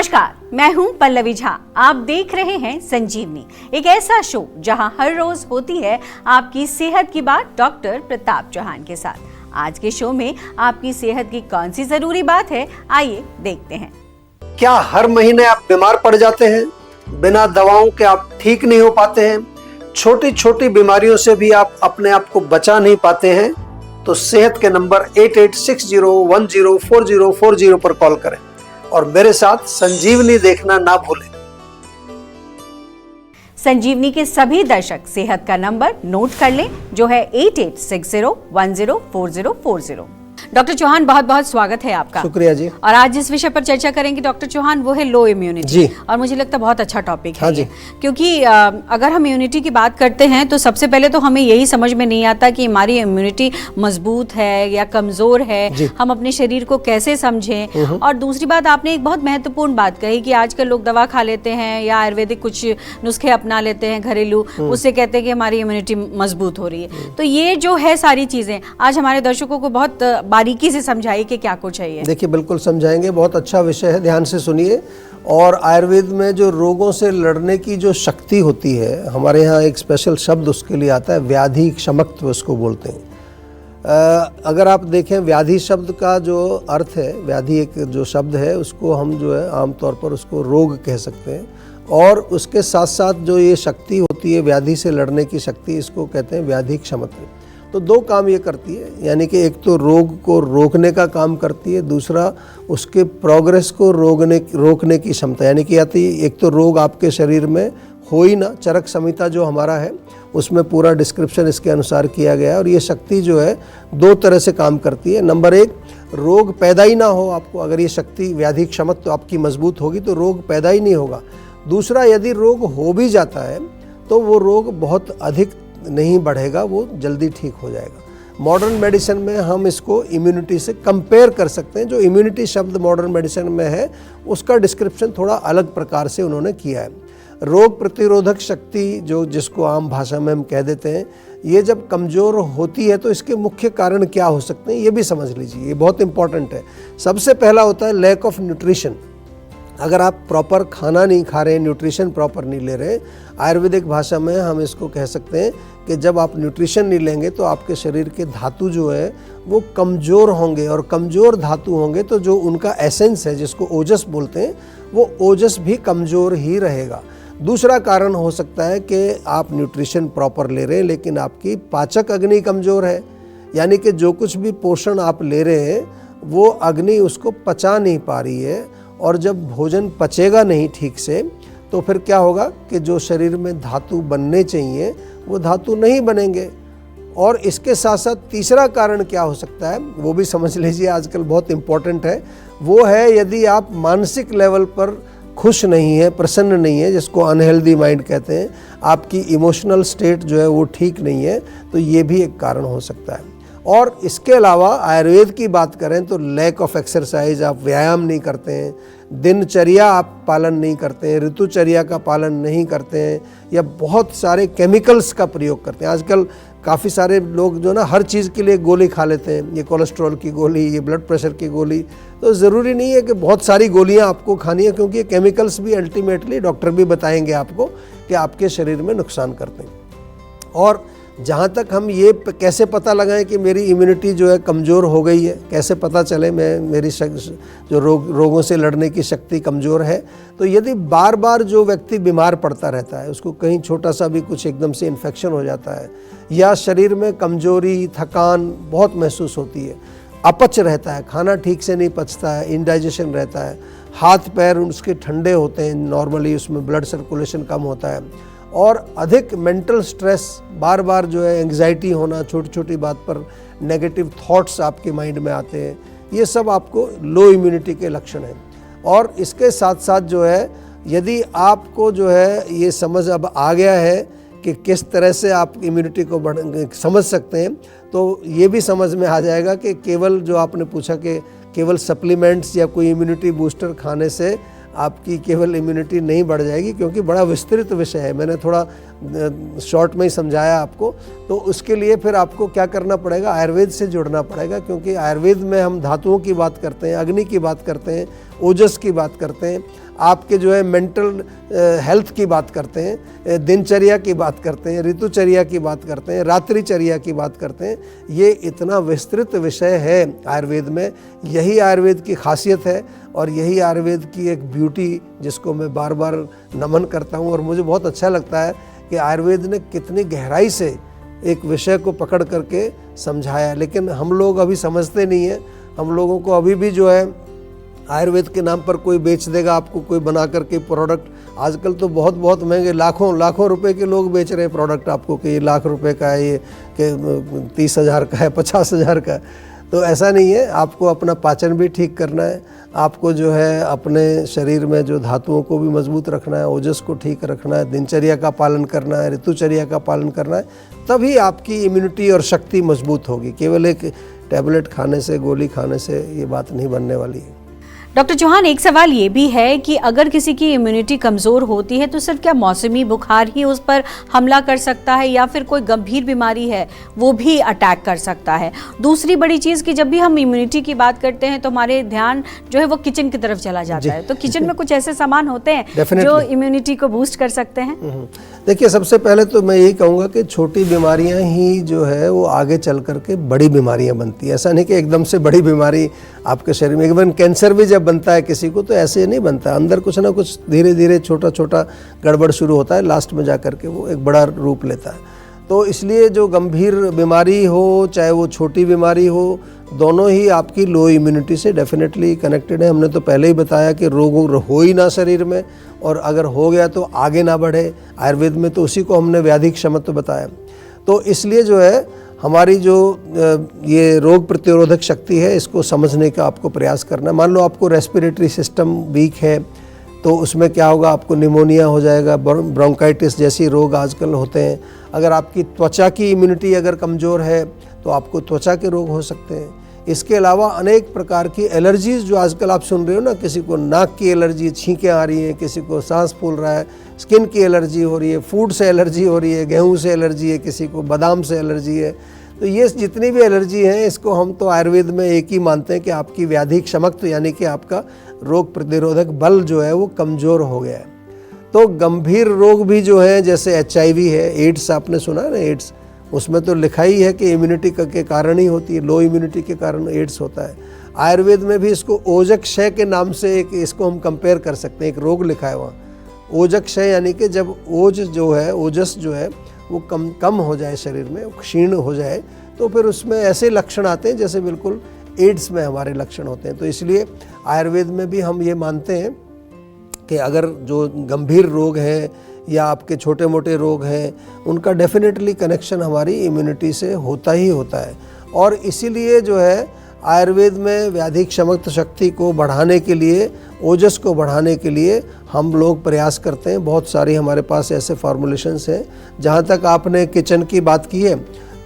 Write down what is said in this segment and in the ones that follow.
नमस्कार, मैं हूं पल्लवी झा। आप देख रहे हैं संजीवनी, एक ऐसा शो जहां हर रोज होती है आपकी सेहत की बात डॉक्टर प्रताप चौहान के साथ। आज के शो में आपकी सेहत की कौन सी जरूरी बात है, आइए देखते हैं। क्या हर महीने आप बीमार पड़ जाते हैं? बिना दवाओं के आप ठीक नहीं हो पाते हैं? छोटी छोटी बीमारियों से भी आप अपने आप को बचा नहीं पाते हैं? तो सेहत के नंबर 8860104040 पर कॉल करें और मेरे साथ संजीवनी देखना ना भूलें। संजीवनी के सभी दर्शक सेहत का नंबर नोट कर लें, जो है 8860104040। डॉक्टर चौहान, बहुत बहुत स्वागत है आपका। शुक्रिया जी। और आज जिस विषय पर चर्चा करेंगे डॉक्टर चौहान, वो है लो इम्यूनिटी जी। और मुझे लगता है बहुत अच्छा टॉपिक है जी। क्योंकि अगर हम इम्यूनिटी की बात करते हैं तो सबसे पहले तो हमें यही समझ में नहीं आता कि हमारी इम्यूनिटी मजबूत है या कमजोर है, हम अपने शरीर को कैसे समझें। और दूसरी बात, आपने एक बहुत महत्वपूर्ण बात कही कि आजकल लोग दवा खा लेते हैं या आयुर्वेदिक कुछ नुस्खे अपना लेते हैं घरेलू, उससे कहते हैं कि हमारी इम्यूनिटी मजबूत हो रही है। तो ये जो है सारी चीजें आज हमारे दर्शकों को बहुत बारीकी से समझाइए कि क्या कुछ है ये। देखिए, बिल्कुल समझाएंगे, बहुत अच्छा विषय है, ध्यान से सुनिए। और आयुर्वेद में जो रोगों से लड़ने की जो शक्ति होती है, हमारे यहाँ एक स्पेशल शब्द उसके लिए आता है, व्याधि क्षमत्व उसको बोलते हैं। अगर आप देखें, व्याधि शब्द का जो अर्थ है, व्याधि एक जो शब्द है उसको हम जो है आमतौर पर उसको रोग कह सकते हैं, और उसके साथ साथ जो ये शक्ति होती है व्याधि से लड़ने की शक्ति, इसको कहते हैं व्याधि क्षमत्व। तो दो काम ये करती है, यानी कि एक तो रोग को रोकने का काम करती है, दूसरा उसके प्रोग्रेस को रोकने की क्षमता। यानी कि एक तो रोग आपके शरीर में हो ही ना, चरक संहिता जो हमारा है उसमें पूरा डिस्क्रिप्शन इसके अनुसार किया गया है। और ये शक्ति जो है दो तरह से काम करती है। नंबर एक, रोग पैदा ही ना हो आपको। अगर ये शक्ति व्याधि क्षमता तो आपकी मजबूत होगी तो रोग पैदा ही नहीं होगा। दूसरा, यदि रोग हो भी जाता है तो वो रोग बहुत अधिक नहीं बढ़ेगा, वो जल्दी ठीक हो जाएगा। मॉडर्न मेडिसिन में हम इसको इम्यूनिटी से कंपेयर कर सकते हैं। जो इम्यूनिटी शब्द मॉडर्न मेडिसिन में है उसका डिस्क्रिप्शन थोड़ा अलग प्रकार से उन्होंने किया है। रोग प्रतिरोधक शक्ति जो जिसको आम भाषा में हम कह देते हैं, ये जब कमज़ोर होती है तो इसके मुख्य कारण क्या हो सकते हैं ये भी समझ लीजिए, ये बहुत इंपॉर्टेंट है। सबसे पहला होता है लैक ऑफ न्यूट्रिशन। अगर आप प्रॉपर खाना नहीं खा रहे, न्यूट्रिशन प्रॉपर नहीं ले रहे, आयुर्वेदिक भाषा में हम इसको कह सकते हैं कि जब आप न्यूट्रिशन नहीं लेंगे तो आपके शरीर के धातु जो है वो कमज़ोर होंगे, और कमज़ोर धातु होंगे तो जो उनका एसेंस है जिसको ओजस बोलते हैं, वो ओजस भी कमज़ोर ही रहेगा। दूसरा कारण हो सकता है कि आप न्यूट्रिशन प्रॉपर ले रहे हैं लेकिन आपकी पाचक अग्नि कमज़ोर है, यानी कि जो कुछ भी पोषण आप ले रहे हैं वो अग्नि उसको पचा नहीं पा रही है, और जब भोजन पचेगा नहीं ठीक से तो फिर क्या होगा कि जो शरीर में धातु बनने चाहिए वो धातु नहीं बनेंगे। और इसके साथ साथ तीसरा कारण क्या हो सकता है वो भी समझ लीजिए, आजकल बहुत इम्पोर्टेंट है। वो है यदि आप मानसिक लेवल पर खुश नहीं है, प्रसन्न नहीं है, जिसको अनहेल्दी माइंड कहते हैं, आपकी इमोशनल स्टेट जो है वो ठीक नहीं है, तो ये भी एक कारण हो सकता है। और इसके अलावा आयुर्वेद की बात करें तो लैक ऑफ एक्सरसाइज, आप व्यायाम नहीं करते हैं, दिनचर्या आप पालन नहीं करते हैं, ऋतुचर्या का पालन नहीं करते हैं, या बहुत सारे केमिकल्स का प्रयोग करते हैं। आजकल काफ़ी सारे लोग जो ना हर चीज़ के लिए गोली खा लेते हैं, ये कोलेस्ट्रॉल की गोली, ये ब्लड प्रेशर की गोली। तो ज़रूरी नहीं है कि बहुत सारी गोलियां आपको खानी है, क्योंकि ये केमिकल्स भी अल्टीमेटली डॉक्टर भी बताएंगे आपको कि आपके शरीर में नुकसान करते हैं। और जहाँ तक हम ये कैसे पता लगाएं कि मेरी इम्यूनिटी जो है कमज़ोर हो गई है, कैसे पता चले मेरी जो रोगों से लड़ने की शक्ति कमज़ोर है, तो यदि बार बार जो व्यक्ति बीमार पड़ता रहता है, उसको कहीं छोटा सा भी कुछ एकदम से इन्फेक्शन हो जाता है, या शरीर में कमज़ोरी, थकान बहुत महसूस होती है, अपच रहता है, खाना ठीक से नहीं पचता है, इंडाइजेशन रहता है, हाथ पैर उसके ठंडे होते हैं, नॉर्मली उसमें ब्लड सर्कुलेशन कम होता है, और अधिक मेंटल स्ट्रेस, बार बार जो है एंग्जाइटी होना, छोटी छोटी बात पर नेगेटिव थॉट्स आपके माइंड में आते हैं, ये सब आपको लो इम्यूनिटी के लक्षण हैं। और इसके साथ साथ जो है, यदि आपको जो है ये समझ अब आ गया है कि किस तरह से आप इम्यूनिटी को समझ सकते हैं, तो ये भी समझ में आ जाएगा कि केवल जो आपने पूछा कि केवल सप्लीमेंट्स या कोई इम्यूनिटी बूस्टर खाने से आपकी केवल इम्यूनिटी नहीं बढ़ जाएगी, क्योंकि बड़ा विस्तृत विषय है, मैंने थोड़ा शॉर्ट में ही समझाया आपको। तो उसके लिए फिर आपको क्या करना पड़ेगा, आयुर्वेद से जुड़ना पड़ेगा, क्योंकि आयुर्वेद में हम धातुओं की बात करते हैं, अग्नि की बात करते हैं, ओजस की बात करते हैं, आपके जो है मेंटल हेल्थ की बात करते हैं, दिनचर्या की बात करते हैं, ऋतुचर्या की बात करते हैं, रात्रिचर्या की बात करते हैं। ये इतना विस्तृत विषय है आयुर्वेद में। यही आयुर्वेद की खासियत है और यही आयुर्वेद की एक ब्यूटी, जिसको मैं बार बार नमन करता हूँ। और मुझे बहुत अच्छा लगता है कि आयुर्वेद ने कितनी गहराई से एक विषय को पकड़ करके समझाया, लेकिन हम लोग अभी समझते नहीं हैं। हम लोगों को अभी भी जो है आयुर्वेद के नाम पर कोई बेच देगा आपको, कोई बना करके प्रोडक्ट। आजकल तो बहुत बहुत महंगे, लाखों रुपए के लोग बेच रहे हैं प्रोडक्ट आपको कि ये लाख रुपए का है, ये कि 30,000 का है, 50,000 का। तो ऐसा नहीं है। आपको अपना पाचन भी ठीक करना है, आपको जो है अपने शरीर में जो धातुओं को भी मजबूत रखना है, ओजस को ठीक रखना है, दिनचर्या का पालन करना है, ऋतुचर्या का पालन करना है, तभी आपकी इम्यूनिटी और शक्ति मजबूत होगी। केवल एक टैबलेट खाने से, गोली खाने से ये बात नहीं बनने वाली है। डॉक्टर चौहान, एक सवाल ये भी है कि अगर किसी की इम्यूनिटी कमज़ोर होती है तो सिर्फ क्या मौसमी बुखार ही उस पर हमला कर सकता है या फिर कोई गंभीर बीमारी है वो भी अटैक कर सकता है? दूसरी बड़ी चीज़ कि जब भी हम इम्यूनिटी की बात करते हैं तो हमारे ध्यान जो है वो किचन की तरफ चला जाता है। तो किचन में कुछ ऐसे सामान होते हैं जो इम्यूनिटी को बूस्ट कर सकते हैं? देखिए, सबसे पहले तो मैं यही कहूँगा कि छोटी बीमारियाँ ही जो है वो आगे चल करके बड़ी बीमारियाँ बनती है। ऐसा नहीं कि एकदम से बड़ी बीमारी आपके शरीर में, इवन कैंसर भी जब बनता है किसी को तो ऐसे नहीं बनता। अंदर कुछ ना कुछ धीरे धीरे छोटा छोटा गड़बड़ शुरू होता है, लास्ट में जा करके वो एक बड़ा रूप लेता है। तो इसलिए जो गंभीर बीमारी हो चाहे वो छोटी बीमारी हो, दोनों ही आपकी लो इम्यूनिटी से डेफिनेटली कनेक्टेड है। हमने तो पहले ही बताया कि रोग हो ही ना शरीर में, और अगर हो गया तो आगे ना बढ़े। आयुर्वेद में तो उसी को हमने व्याधि क्षमत्व बताया। तो इसलिए जो है हमारी जो ये रोग प्रतिरोधक शक्ति है, इसको समझने का आपको प्रयास करना है। मान लो आपको रेस्पिरेटरी सिस्टम वीक है तो उसमें क्या होगा, आपको निमोनिया हो जाएगा, ब्रोंकाइटिस जैसी रोग आजकल होते हैं। अगर आपकी त्वचा की इम्यूनिटी अगर कमज़ोर है तो आपको त्वचा के रोग हो सकते हैं। इसके अलावा अनेक प्रकार की एलर्जीज़ जो आजकल आप सुन रहे हो ना, किसी को नाक की एलर्जी, छींकें आ रही हैं, किसी को सांस फूल रहा है, स्किन की एलर्जी हो रही है, फूड से एलर्जी हो रही है, गेहूं से एलर्जी है, किसी को बादाम से एलर्जी है। तो ये जितनी भी एलर्जी हैं, इसको हम तो आयुर्वेद में एक ही मानते हैं कि आपकी व्याधि क्षमत्व यानी कि आपका रोग प्रतिरोधक बल जो है वो कमज़ोर हो गया है। तो गंभीर रोग भी जो है, जैसे HIV है, एड्स आपने सुना है ना, एड्स, उसमें तो लिखा ही है कि इम्यूनिटी के कारण ही होती है, लो इम्यूनिटी के कारण एड्स होता है। आयुर्वेद में भी इसको ओजक क्षय के नाम से एक इसको हम कंपेयर कर सकते हैं, एक रोग लिखा है वहाँ, ओजक क्षय, यानी कि जब ओज जो है, ओजस जो है वो कम हो जाए शरीर में, क्षीण हो जाए, तो फिर उसमें ऐसे लक्षण आते हैं जैसे बिल्कुल एड्स में हमारे लक्षण होते हैं। तो इसलिए आयुर्वेद में भी हम ये मानते हैं कि अगर जो गंभीर रोग हैं या आपके छोटे मोटे रोग हैं, उनका डेफिनेटली कनेक्शन हमारी इम्यूनिटी से होता ही होता है। और इसीलिए जो है आयुर्वेद में व्याधि क्षमत्व शक्ति को बढ़ाने के लिए, ओजस को बढ़ाने के लिए हम लोग प्रयास करते हैं। बहुत सारी हमारे पास ऐसे फार्मूलेशंस हैं। जहाँ तक आपने किचन की बात की है,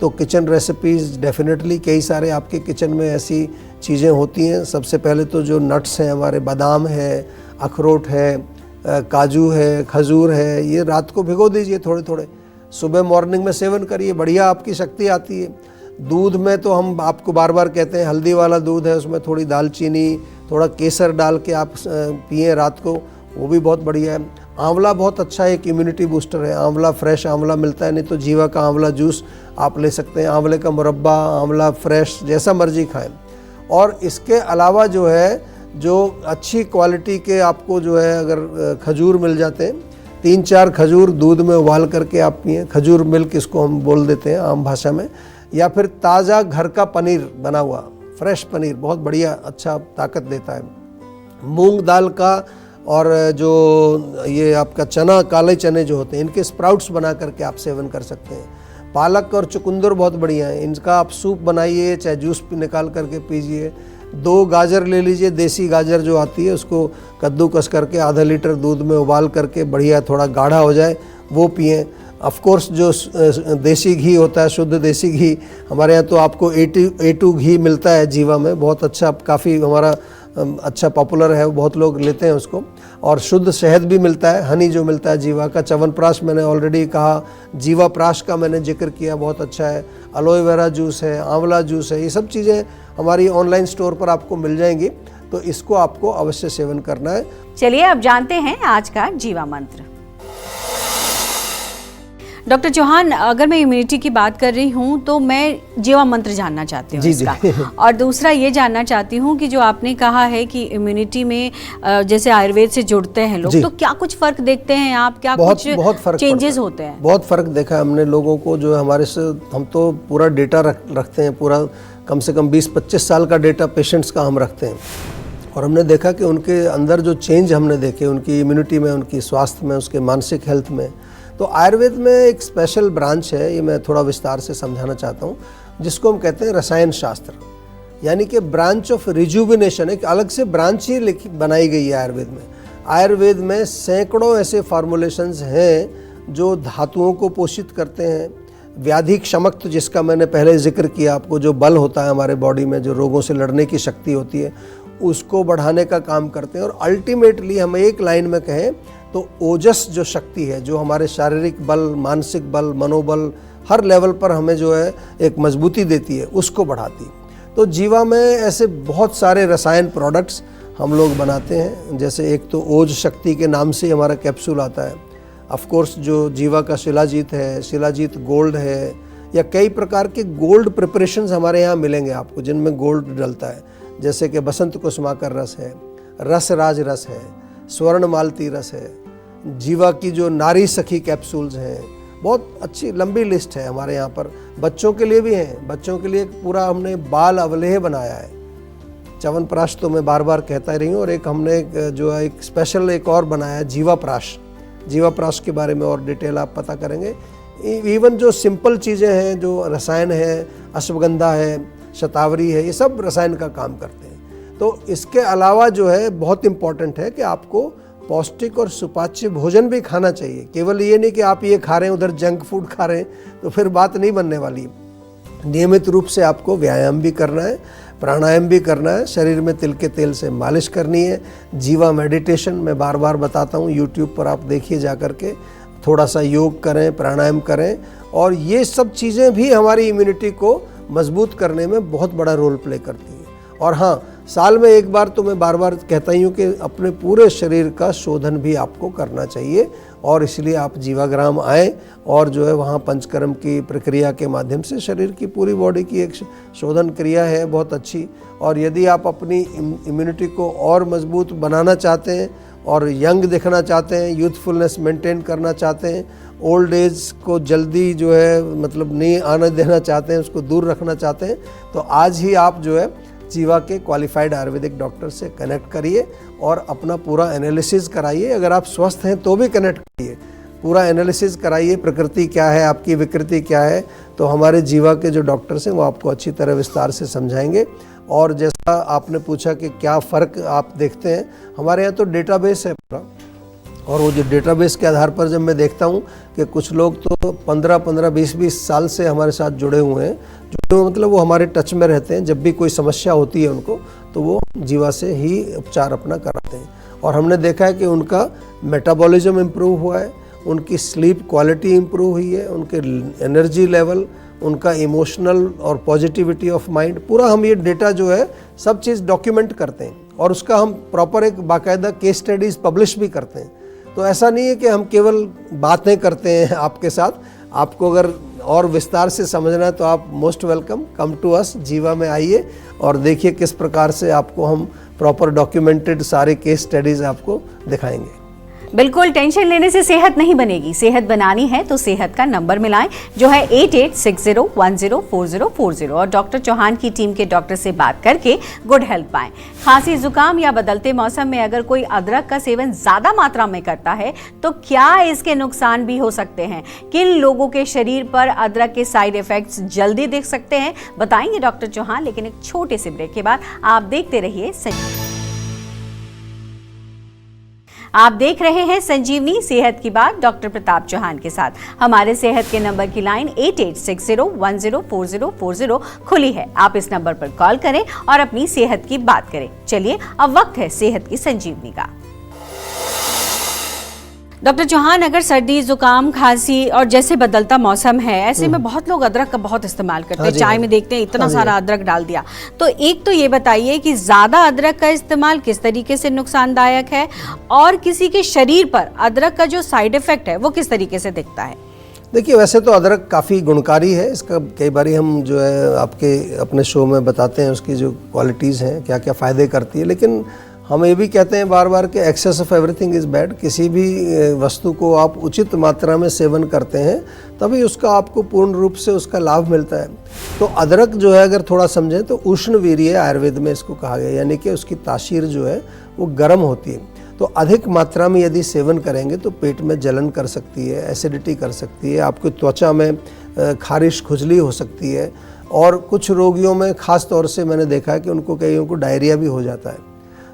तो किचन रेसिपीज़ डेफिनेटली कई सारे आपके किचन में ऐसी चीज़ें होती हैं। सबसे पहले तो जो नट्स हैं हमारे, बादाम है, अखरोट है, काजू है, खजूर है, ये रात को भिगो दीजिए थोड़े थोड़े, सुबह मॉर्निंग में सेवन करिए, बढ़िया आपकी शक्ति आती है। दूध में तो हम आपको बार बार कहते हैं, हल्दी वाला दूध है, उसमें थोड़ी दालचीनी, थोड़ा केसर डाल के आप पिए रात को, वो भी बहुत बढ़िया है। आंवला बहुत अच्छा एक इम्यूनिटी बूस्टर है। आंवला, फ्रेश आंवला मिलता है, नहीं तो जीवा का आंवला जूस आप ले सकते हैं, आंवले का मुरब्बा, आंवला फ्रेश, जैसा मर्जी खाएं। और इसके अलावा जो है, जो अच्छी क्वालिटी के आपको जो है अगर खजूर मिल जाते हैं, 3-4 खजूर दूध में उबाल करके आप पिएँ, खजूर मिल्क इसको हम बोल देते हैं आम भाषा में। या फिर ताज़ा घर का पनीर बना हुआ, फ्रेश पनीर बहुत बढ़िया, अच्छा ताकत देता है। मूंग दाल का और जो ये आपका चना, काले चने जो होते हैं, इनके स्प्राउट्स बना करके आप सेवन कर सकते हैं। पालक और चुकंदर बहुत बढ़िया है, इनका आप सूप बनाइए, चाहे जूस निकाल करके पीजिए। 2 गाजर ले लीजिए, देसी गाजर जो आती है, उसको कद्दूकस करके आधा लीटर दूध में उबाल करके बढ़िया थोड़ा गाढ़ा हो जाए, वो पिएँ। ऑफकोर्स जो देसी घी होता है, शुद्ध देसी घी, हमारे यहाँ तो आपको A2 घी मिलता है जीवा में, बहुत अच्छा, काफ़ी हमारा अच्छा पॉपुलर है, बहुत लोग लेते हैं उसको। और शुद्ध शहद भी मिलता है, हनी जो मिलता है जीवा का। च्यवनप्राश मैंने ऑलरेडी कहा, जीवा प्राश का मैंने जिक्र किया, बहुत अच्छा है। एलोवेरा जूस है, आंवला जूस है, ये सब चीज़ें हमारी ऑनलाइन स्टोर पर आपको मिल जाएंगी। तो इसको आपको अवश्य सेवन करना है। चलिए अब जानते हैं आज का जीवा मंत्र। डॉक्टर चौहान, अगर मैं इम्यूनिटी की बात कर रही हूँ तो मैं जीवा मंत्र जानना चाहती हूँ इसका। और दूसरा ये जानना चाहती हूँ कि जो आपने कहा है कि इम्यूनिटी में जैसे आयुर्वेद से जुड़ते हैं लोग, तो क्या कुछ फर्क देखते हैं आप? क्या कुछ चेंजेस होते हैं? बहुत फर्क देखा है हमने लोगों को, जो हमारे से हम तो पूरा डेटा रखते हैं, पूरा कम से कम 20-25 साल का डेटा पेशेंट्स का हम रखते हैं। और हमने देखा कि उनके अंदर जो चेंज हमने देखे, उनकी इम्यूनिटी में, उनकी स्वास्थ्य में, उसके मानसिक हेल्थ में। तो आयुर्वेद में एक स्पेशल ब्रांच है, ये मैं थोड़ा विस्तार से समझाना चाहता हूँ, जिसको हम कहते हैं रसायन शास्त्र, यानी कि ब्रांच ऑफ रिजुविनेशन। एक अलग से ब्रांच ही बनाई गई है आयुर्वेद में। आयुर्वेद में सैकड़ों ऐसे फार्मूलेशंस हैं जो धातुओं को पोषित करते हैं, व्याधि क्षमत्व जिसका मैंने पहले जिक्र किया आपको, जो बल होता है हमारे बॉडी में, जो रोगों से लड़ने की शक्ति होती है, उसको बढ़ाने का काम करते हैं। और अल्टीमेटली हम एक लाइन में कहें तो ओजस जो शक्ति है, जो हमारे शारीरिक बल, मानसिक बल, मनोबल, हर लेवल पर हमें जो है एक मजबूती देती है, उसको बढ़ाती है। तो जीवा में ऐसे बहुत सारे रसायन प्रोडक्ट्स हम लोग बनाते हैं। जैसे एक तो ओज शक्ति के नाम से हमारा कैप्सूल आता है। ऑफ कोर्स जो जीवा का शिलाजीत है, शिलाजीत गोल्ड है, या कई प्रकार के गोल्ड प्रिपरेशंस हमारे यहाँ मिलेंगे आपको जिनमें गोल्ड डलता है। जैसे कि बसंत कुसुमाकर रस है, रसराज रस है, स्वर्ण मालती रस है, जीवा की जो नारी सखी कैप्सूल्स हैं, बहुत अच्छी लंबी लिस्ट है हमारे यहाँ पर। बच्चों के लिए भी हैं, बच्चों के लिए पूरा हमने बाल अवलेह बनाया है। च्यवनप्राश तो मैं बार बार कहता ही रही हूँ, और एक हमने जो है एक स्पेशल एक और बनाया है जीवाप्राश। जीवाप्राश के बारे में और डिटेल आप पता करेंगे। इवन जो सिंपल चीज़ें हैं, जो रसायन है, अश्वगंधा है, शतावरी है, ये सब रसायन का काम करते हैं। तो इसके अलावा जो है बहुत इम्पॉर्टेंट है कि आपको पौष्टिक और सुपाच्य भोजन भी खाना चाहिए। केवल ये नहीं कि आप ये खा रहे हैं, उधर जंक फूड खा रहे हैं, तो फिर बात नहीं बनने वाली। नियमित रूप से आपको व्यायाम भी करना है, प्राणायाम भी करना है, शरीर में तिल के तेल से मालिश करनी है। जीवा मेडिटेशन मैं बार बार बताता हूँ, यूट्यूब पर आप देखिए जा करके। थोड़ा सा योग करें, प्राणायाम करें, और ये सब चीज़ें भी हमारी इम्यूनिटी को मजबूत करने में बहुत बड़ा रोल प्ले करती हैं। और हाँ, साल में एक बार तो मैं बार बार कहता ही हूँ कि अपने पूरे शरीर का शोधन भी आपको करना चाहिए। और इसलिए आप जीवाग्राम आएँ, और जो है वहाँ पंचकर्म की प्रक्रिया के माध्यम से शरीर की पूरी बॉडी की एक शोधन क्रिया है बहुत अच्छी। और यदि आप अपनी इम्यूनिटी को और मजबूत बनाना चाहते हैं, और यंग दिखना चाहते हैं, यूथफुलनेस मेंटेन करना चाहते हैं, ओल्ड एज को जल्दी जो है मतलब नहीं आने देना चाहते हैं, उसको दूर रखना चाहते हैं, तो आज ही आप जो है जीवा के क्वालिफाइड आयुर्वेदिक डॉक्टर से कनेक्ट करिए और अपना पूरा एनालिसिस कराइए। अगर आप स्वस्थ हैं तो भी कनेक्ट करिए, पूरा एनालिसिस कराइए, प्रकृति क्या है, आपकी विकृति क्या है। तो हमारे जीवा के जो डॉक्टर्स हैं वो आपको अच्छी तरह विस्तार से समझाएंगे। और जैसा आपने पूछा कि क्या फ़र्क आप देखते हैं, हमारे यहाँ तो डेटाबेस है पूरा, और वो जो डेटाबेस के आधार पर जब मैं देखता हूँ कि कुछ लोग तो 15-15, 20-20 साल से हमारे साथ जुड़े हुए हैं, जो मतलब वो हमारे टच में रहते हैं। जब भी कोई समस्या होती है उनको, तो वो जीवा से ही उपचार अपना कराते हैं। और हमने देखा है कि उनका मेटाबॉलिज्म इम्प्रूव हुआ है, उनकी स्लीप क्वालिटी इम्प्रूव हुई है, उनके एनर्जी लेवल, उनका इमोशनल और पॉजिटिविटी ऑफ माइंड, पूरा हम ये डेटा जो है सब चीज़ डॉक्यूमेंट करते हैं, और उसका हम प्रॉपर एक बाकायदा केस स्टडीज़ पब्लिश भी करते हैं। तो ऐसा नहीं है कि हम केवल बातें करते हैं आपके साथ। आपको अगर और विस्तार से समझना है तो आप most welcome, come to us, Jiva में आइए और देखिए किस प्रकार से आपको हम प्रॉपर डॉक्यूमेंटेड सारे केस स्टडीज़ आपको दिखाएंगे। बिल्कुल, टेंशन लेने से सेहत नहीं बनेगी। सेहत बनानी है तो सेहत का नंबर मिलाएं, जो है 8860104040, और डॉक्टर चौहान की टीम के डॉक्टर से बात करके गुड हेल्थ पाएं। खांसी, जुकाम या बदलते मौसम में अगर कोई अदरक का सेवन ज्यादा मात्रा में करता है तो क्या इसके नुकसान भी हो सकते हैं? किन लोगों के शरीर पर अदरक के साइड इफेक्ट्स जल्दी दिख सकते हैं, बताएंगे डॉक्टर चौहान। लेकिन एक छोटे से ब्रेक के बाद आप देखते रहिए आप देख रहे हैं संजीवनी सेहत की बात डॉक्टर प्रताप चौहान के साथ। हमारे सेहत के नंबर की लाइन 8860104040 खुली है। आप इस नंबर पर कॉल करें और अपनी सेहत की बात करें। चलिए अब वक्त है सेहत की संजीवनी का। डॉक्टर चौहान, अगर सर्दी, जुकाम, खांसी और जैसे बदलता मौसम है, ऐसे में बहुत लोग अदरक का बहुत इस्तेमाल करते हैं। चाय में देखते हैं इतना सारा अदरक डाल दिया। तो एक तो ये बताइए कि ज्यादा अदरक का इस्तेमाल किस तरीके से नुकसानदायक है, और किसी के शरीर पर अदरक का जो साइड इफेक्ट है वो किस तरीके से दिखता है? देखिए, वैसे तो अदरक काफ़ी गुणकारी है। इसका कई बारी हम जो है आपके अपने शो में बताते हैं उसकी जो क्वालिटीज़ हैं, क्या क्या फ़ायदे करती है। लेकिन हम ये भी कहते हैं बार बार कि excess of everything is bad. किसी भी वस्तु को आप उचित मात्रा में सेवन करते हैं तभी उसका आपको पूर्ण रूप से उसका लाभ मिलता है। तो अदरक जो है अगर थोड़ा समझें तो उष्णवीर्य आयुर्वेद में इसको कहा गया, यानी कि उसकी तासीर जो है वो गर्म होती है। तो अधिक मात्रा में यदि सेवन करेंगे तो पेट में जलन कर सकती है, एसिडिटी कर सकती है, आपकी त्वचा में खारिश खुजली हो सकती है, और कुछ रोगियों में ख़ास तौर से मैंने देखा है कि उनको कईयों को डायरिया भी हो जाता है।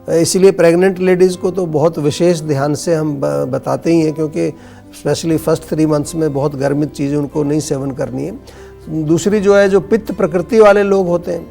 इसीलिए प्रेग्नेंट लेडीज़ को तो बहुत विशेष ध्यान से हम बताते ही हैं, क्योंकि स्पेशली फर्स्ट 3 मंथ्स में बहुत गर्मित चीज़ें उनको नहीं सेवन करनी है। दूसरी जो है, जो पित्त प्रकृति वाले लोग होते हैं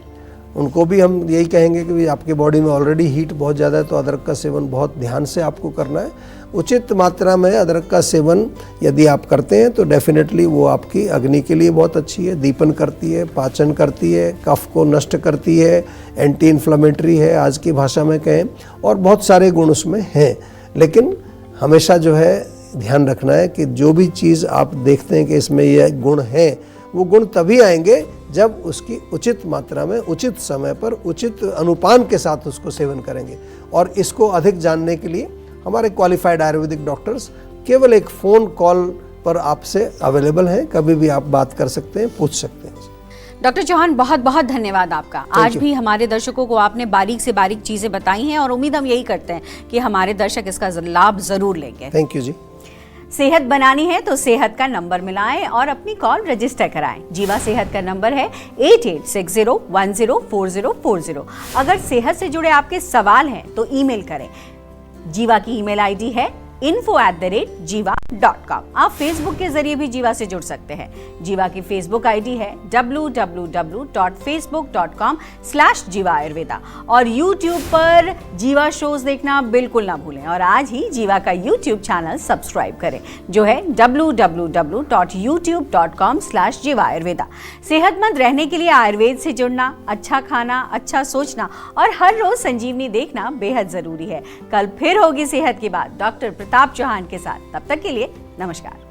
उनको भी हम यही कहेंगे कि आपके बॉडी में ऑलरेडी हीट बहुत ज़्यादा है, तो अदरक का सेवन बहुत ध्यान से आपको करना है। उचित मात्रा में अदरक का सेवन यदि आप करते हैं तो डेफिनेटली वो आपकी अग्नि के लिए बहुत अच्छी है, दीपन करती है, पाचन करती है, कफ को नष्ट करती है, एंटी इन्फ्लेमेटरी है आज की भाषा में कहें, और बहुत सारे गुण उसमें हैं। लेकिन हमेशा जो है ध्यान रखना है कि जो भी चीज़ आप देखते हैं कि इसमें यह गुण है, वो गुण तभी आएंगे जब उसकी उचित मात्रा में, उचित समय पर, उचित अनुपान के साथ उसको सेवन करेंगे। और इसको अधिक जानने के लिए हमारे क्वालिफाइड आयुर्वेदिक डॉक्टर्स केवल एक फ़ोन कॉल पर आपसे अवेलेबल हैं, कभी भी आप बात कर सकते हैं, पूछ सकते हैं। डॉक्टर चौहान, बहुत बहुत धन्यवाद आपका। आज भी हमारे दर्शकों को आपने बारीक से बारीक चीज़ें बताई हैं, और उम्मीद हम यही करते हैं कि हमारे दर्शक इसका लाभ ज़रूर लेंगे। थैंक यू जी। सेहत बनानी है तो सेहत का नंबर मिलाएं और अपनी कॉल रजिस्टर कराएं। जीवा सेहत का नंबर है 8860104040। अगर सेहत से जुड़े आपके सवाल हैं तो ईमेल करें। जीवा की ईमेल आईडी है info@jiva.com। आप फेसबुक के जरिए भी जीवा से जुड़ सकते हैं। जीवा की फेसबुक आईडी है www.facebook.com/jiva ayurveda। और यूट्यूब पर जीवा शोज देखना बिल्कुल ना भूलें, और आज ही जीवा का यूट्यूब चैनल सब्सक्राइब करें, जो है www.youtube.com/jiva ayurveda। सेहतमंद रहने के लिए आयुर्वेद से जुड़ना, अच्छा खाना, अच्छा सोचना और हर रोज संजीवनी देखना बेहद जरूरी है। कल फिर होगी सेहत की बात डॉक्टर प्रताप चौहान के साथ। तब तक के लिए नमस्कार।